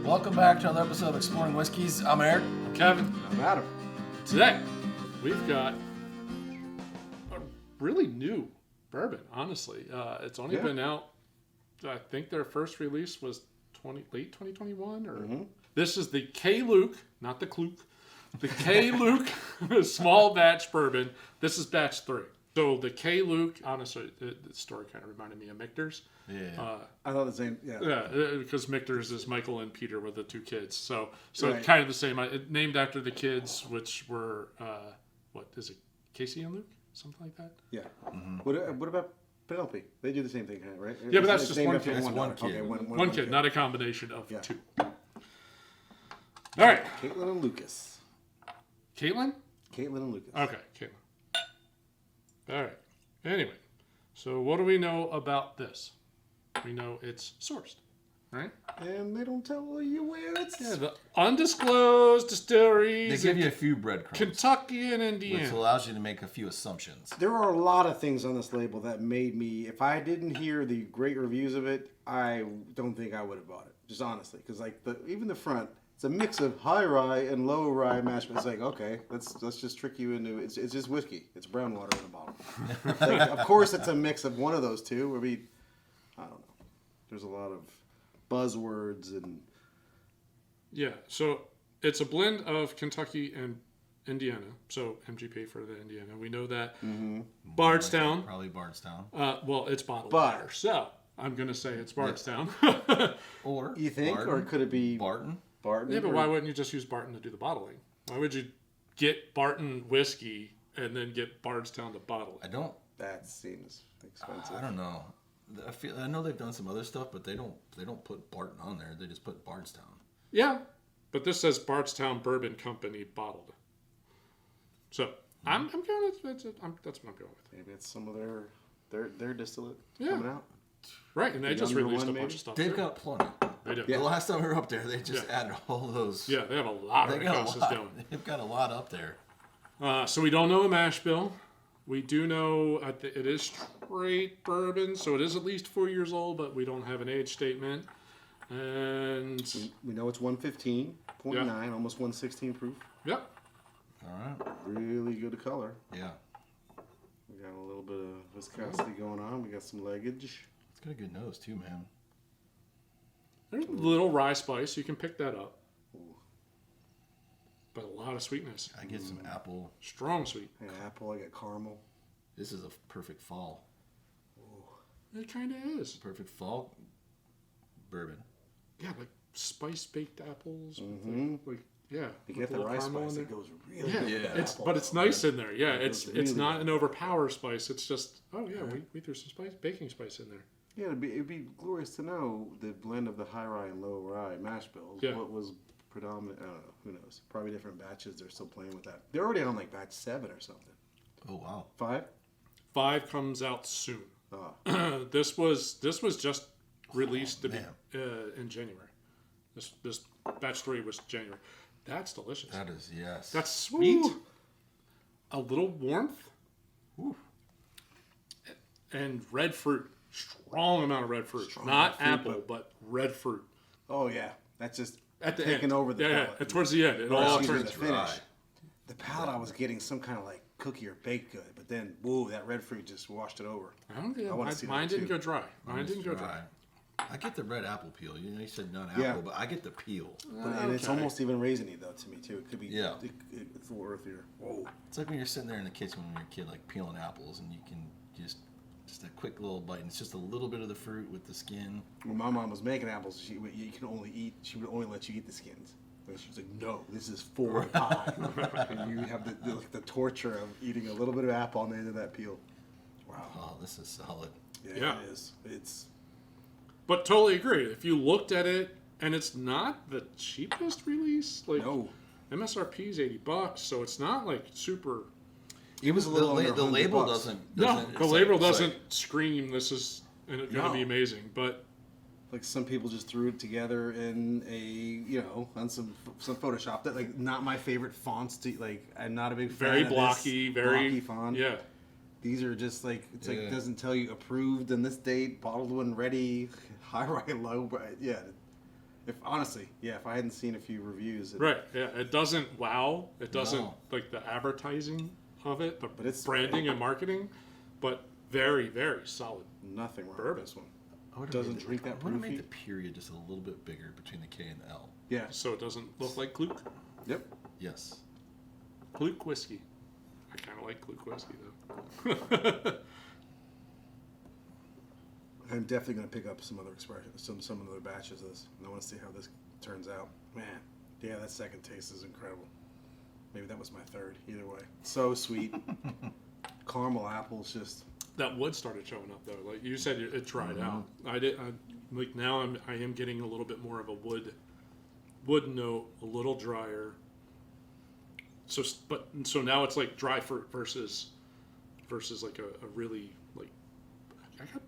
Welcome back to another episode of Exploring Whiskeys. I'm Eric. I'm Kevin. I'm Adam. Today, we've got a really new bourbon, honestly. It's only been out, I think their first release was late 2021. Or This is the K.Luke, not the K.Luke, the K.Luke small batch bourbon. This is batch 3. So the K.Luke, honestly, the story kind of reminded me of Michter's. Yeah. I thought the same. Yeah. Yeah, because Michter's is Michael and Peter with the 2 kids. So Right. kind of the same. Named after the kids, which were, what is it, Casey and Luke? Something like that? Yeah. What about Penelope? They do the same thing, right? Yeah, but that's It's just named one after kid. That's one kid. Okay, One kid, not a combination of Yeah. 2. All right. Kaitlyn and Lucas. Kaitlyn? Kaitlyn and Lucas. Okay, Kaitlyn. All right. Anyway, so what do we know about this? We know it's sourced, right? And they don't tell you where it's. Yeah, the undisclosed They distilleries give in you a few breadcrumbs, Kentucky and which Indiana. allows you to make a few assumptions. There are a lot of things on this label that made me. If I didn't hear the great reviews of it, I don't think I would have bought it. Just honestly, because like even the front, it's a mix of high rye and low rye mash. It's like, okay, let's just trick you into it's just whiskey. It's brown water in a bottle. Like, of course, it's a mix of one of those two. I mean, I don't know. There's a lot of buzzwords and Yeah, so it's a blend of Kentucky and Indiana. So MGP for the Indiana. We know that. Bardstown. Probably Bardstown. Well, it's bottled But- water, so I'm going to say it's Bardstown. Or you think, Barton. or could it be Barton? Barton? Yeah, but or- why wouldn't you just use Barton to do the bottling? Why would you get Barton whiskey and then get Bardstown to bottle it? That seems expensive. I don't know. I know they've done some other stuff, but they don't put Barton on there. They just put Bardstown. Yeah, but this says Bardstown Bourbon Company bottled. So I'm going to that's what I'm going with. Maybe it's some of their distillate Yeah. coming out. Right, and they just younger released one, a bunch maybe? of stuff. They've too. got plenty. They do. Yeah. The last time we were up there, they just added all those. Yeah, they have a lot of They got a houses lot. going. They've got a lot up there. So we don't know a mash bill. We do know it is straight bourbon, so it is at least 4 years old, but we don't have an age statement. And We know it's 115.9, almost 116 proof. yep, All right. Really good color. Yeah. We got a little bit of viscosity going on. We got some leggage. It's got a good nose too, man. there's a little rye spice. You can pick that up, but a lot of sweetness. I get some apple. Strong sweet. I got apple. I got caramel. This is a perfect fall. It kind of is. Perfect fall bourbon. Yeah, like spice baked apples. Mm-hmm. Like yeah, You with get a the little rice caramel in spice. there. It goes really Yeah, good. Yeah. with it's apple, but it's though. nice in there. Yeah, It it's goes really not good. an overpower spice. It's just we threw some baking spice in there. Yeah, it'd be glorious to know the blend of the high rye and low rye mash bills. Yeah. What was predominant? I don't know. Who knows? Probably different batches. They're still playing with that. They're already on like batch 7 or something. Oh wow. 5? 5 comes out soon. Oh. This was just released man. in January. This batch 3 was January. That's delicious. That is yes. That's sweet. Ooh. A little warmth. Ooh. And red fruit. Strong amount of red fruit. Strong Not fruit, apple, but red fruit. Oh yeah, that's just At the taking end. over the yeah, palate. yeah. Towards the end. It Or all excuse me, turns the finish. dry. The palate, I was getting some kind of like cookie or baked good, but then whoa, that red fruit just washed it over. I don't think I wanna see that mine didn't too. go dry. Mine didn't go dry. Dry. I get the red apple peel. You know, you said not apple, Yeah. but I get the peel. And it's Okay. almost even raisiny though to me too. It could be Yeah. it's a little earthier. Whoa. It's like when you're sitting there in the kitchen when you're a kid, like peeling apples, and you can just a quick little bite, and it's just a little bit of the fruit with the skin. When my mom was making apples, she would only let you eat the skins. And she was like, "No, this is for the pie." And you have the torture of eating a little bit of apple on the end of that peel. Wow. Oh, this is solid. Yeah. It is. It's But totally agree. If you looked at it, and it's not the cheapest release. Like no. MSRP is $80, so it's not like super. It was a little under The 100 label bucks. doesn't. No, it's the like- label it's like- doesn't scream this is going to No. be amazing. But Like some people just threw it together in on some Photoshop that like not my favorite fonts to like. I'm not a big fan very of blocky, this very blocky font. Yeah, These are just like it's like Yeah. it doesn't tell you approved on this date, bottled when ready, high, right, low. But yeah, If I hadn't seen a few reviews, Right. Yeah. It doesn't wow. It doesn't No. like the advertising of it, but it's branding and marketing. But very, very solid. nothing wrong Bourbon. with this one. I would've Doesn't made drink that I would have proofy. made the period just a little bit bigger between the K and the L. Yeah. So it doesn't look like K.Luke. Yep. Yes. K.Luke whiskey. I kind of like K.Luke whiskey though. I'm definitely going to pick up some other expressions, some other batches of this. And I want to see how this turns out. Man, yeah, that second taste is incredible. Maybe that was my third. Either way, so sweet. Caramel apples, just That wood started showing up though. Like you said, it dried out. Like now I am getting a little bit more of a wood note, a little drier. So now it's like dry fruit versus like a really like I got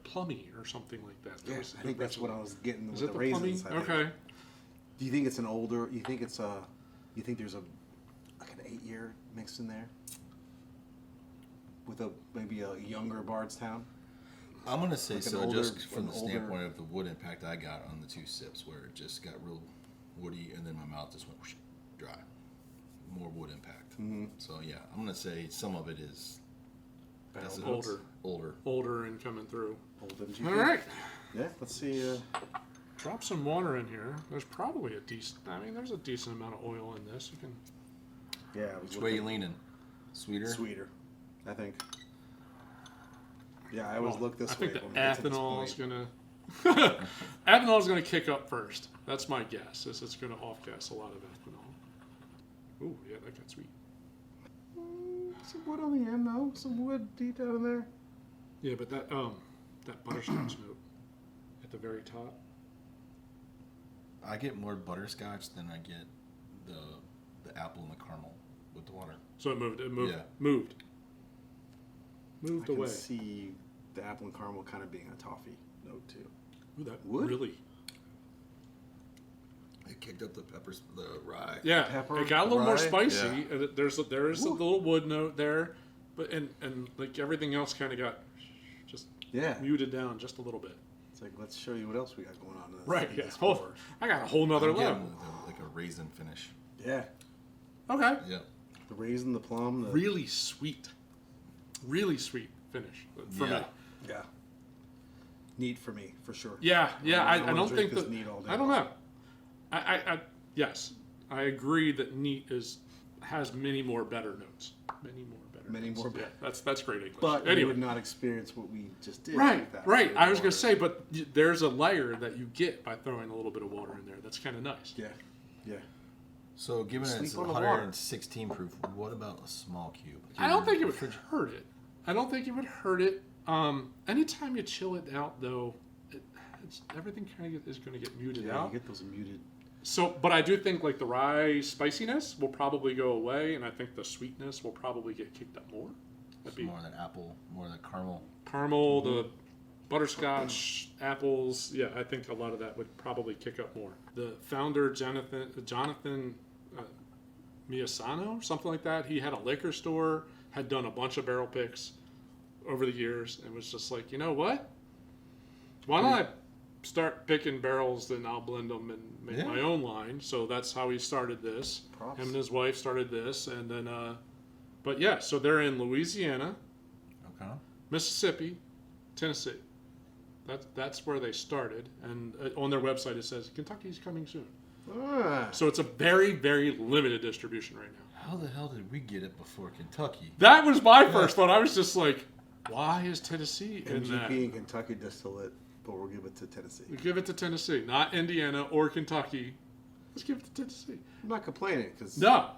plummy or something like that. yeah. I think that's what I was getting with Is the it the raisins. plummy? I think. Okay. Do you think it's an older? You think it's a? You think there's like an 8-year mixed in there with maybe a younger Bardstown? I'm gonna say Like an so, older- just from an the older- standpoint of the wood impact I got on the 2 sips, where it just got real woody, and then my mouth just went whoosh, dry. More wood impact. Mm-hmm. So yeah, I'm gonna say some of it is that's it. Older. Older. And coming through. Old MGP. All right. Yeah. Let's see. Drop some water in here. There's probably there's a decent amount of oil in this. You can. Yeah. I was Which way you looking- leaning? Sweeter. Sweeter, I think. Yeah, I always look this I way. think the when we get to this ethanol is point. gonna ethanol is gonna kick up first. That's my guess. It's gonna off-gas a lot of ethanol. Ooh, yeah, that got sweet. Some wood on the end, though. Some wood deep down in there. Yeah, but that butterscotch note at the very top. I get more butterscotch than I get the apple and the caramel with the water. So it moved. Yeah. Moved I can away. see the apple and caramel kind of being a toffee note too. Ooh, that Wood? really. It kicked up the peppers, the rye. Yeah, Pepper, it got a little more rye. spicy. Yeah. And there is a little wood note there, but and like everything else kind of got just Yeah. muted down just a little bit. It's like, let's show you what else we got going on in this. Right. in Yeah. this Oh, pour. I got a whole nother I'm getting level. like a raisin finish. Yeah. Okay. Yeah. The raisin, the plum, the... Really sweet finish for Yeah. me. Yeah. Neat for me, for sure. Yeah. I wanna don't drink think this that. neat all day I don't long. know. I yes, I agree that neat has many more better notes. Many more Yeah, that's great English. But you anyway. would not experience what we just did. Right, with that. right. I was Water. going to say, but there's a layer that you get by throwing a little bit of water in there. That's kind of nice. Yeah. Yeah. So given it's Sleep on the water. 116 proof, what about a small cube? I don't think it would hurt it. Anytime you chill it out, though, everything kind of is going to get muted Yeah, out. you get those muted. So, but I do think like the rye spiciness will probably go away, and I think the sweetness will probably get kicked up more. That'd be more of that apple, more of that caramel. caramel, the butterscotch, apples. Yeah, I think a lot of that would probably kick up more. The founder, Jonathan Maisano, something like that. He had a liquor store, had done a bunch of barrel picks over the years, and was just like, you know what? Why don't I start picking barrels, then I'll blend them and make Yeah. my own line. So that's how he started this. Props. Him and his wife started this, and then, but yeah, so they're in Louisiana, Okay. Mississippi, Tennessee. That's where they started, and on their website it says Kentucky's coming soon. Ah. So it's a very, very limited distribution right now. How the hell did we get it before Kentucky? That was my first thought. I was just like, why is Tennessee in that? MGP and Kentucky distillate, but we'll give it to Tennessee. We give it to Tennessee, not Indiana or Kentucky. Let's give it to Tennessee. I'm not complaining because No.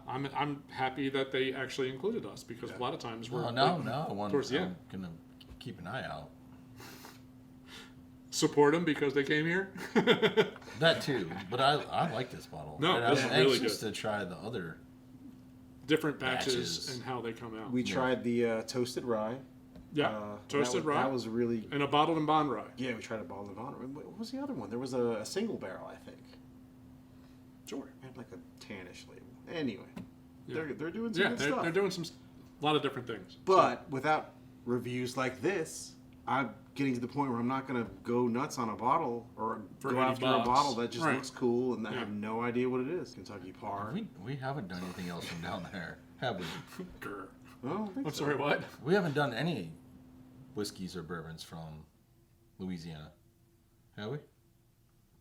I'm happy that they actually included us because a lot of times we're No. towards the I'm end. gonna keep an eye out. Support them because they came here. That too, but I like this bottle. No, and I this was is really anxious good. to try the other. Different batches Batches. and how they come out. we tried the toasted rye. Yeah, toasted that rye. That was really And a bottled and bond rye. yeah. We tried a bottle of honor. What was the other one? There was a single barrel, I think. Sure. It had like a tannish label. Anyway, Yeah. they're doing some Yeah, good they're stuff. doing a lot of different things. But without reviews like this, I'm getting to the point where I'm not going to go nuts on a bottle or For go $80. after a bottle that just Right. looks cool and I Yeah. have no idea what it is. Kentucky Par. We haven't done anything else from down there, have we? Grr. I don't think I'm so. sorry, what? We haven't done any whiskeys or bourbons from Louisiana, have we?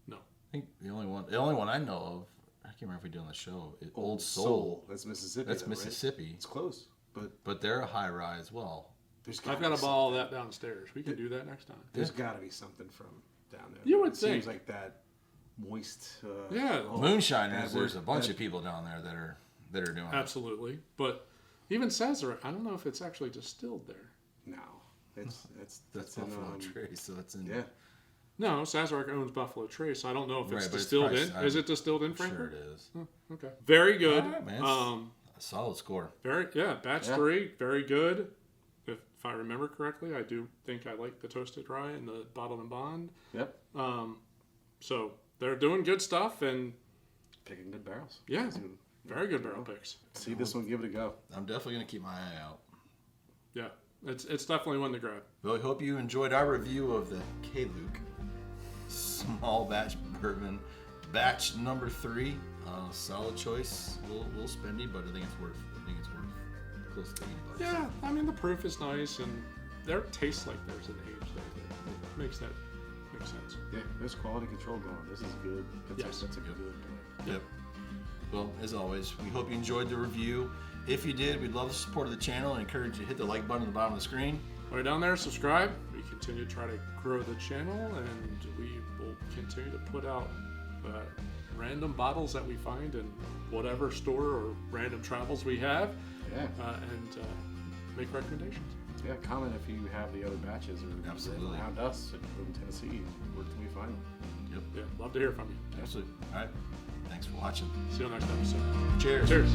No. I think the only one I know of, I can't remember if we did on the show, is Old Soul. That's Mississippi. That's though, right? Mississippi, It's close, but but they're a high rye as well. there's I've got a bottle of that downstairs. We can do that next time. There's got to be something from down there. You would it seems think. like that moist. Yeah. Moonshiners, that there's a word- bunch that- of people down there that are doing it. Absolutely. But even Sazerac, I don't know if it's actually distilled there. No, it's That's in, Buffalo Trace, so that's in. Yeah, No, Sazerac owns Buffalo Trace, so I don't know if it's Right, but it's distilled in. probably- Is it distilled in I'm sure Frankfurt? it is. Okay. Very good. All right, man. A solid score. Batch 3, very good. If I remember correctly, I do think I like the toasted rye and the bottled and bond. yep. So they're doing good stuff, and Picking good barrels. yeah, very good barrel picks. See this one, give it a go. I'm definitely gonna keep my eye out. Yeah, it's definitely one to grab. Well, I hope you enjoyed our review of the K.Luke small batch bourbon, batch number 3. Solid choice. A little spendy, but I think it's worth. Close to $80. Yeah, I mean the proof is nice, and their tastes like there's an age there. That makes sense. Yeah, there's quality control going. This is good. Yes. That's a good point. Yep. Well, as always, we hope you enjoyed the review. If you did, we'd love the support of the channel and encourage you to hit the like button at the bottom of the screen. Right down there, subscribe. We continue to try to grow the channel, and we will continue to put out random bottles that we find in whatever store or random travels we have, Yeah. and make recommendations. Yeah, comment if you have the other batches or Absolutely. around us in Tennessee. Where can we find them? Yep. Yeah, love to hear from you. Absolutely. All right. Thanks for watching. See you next episode. Cheers. Cheers.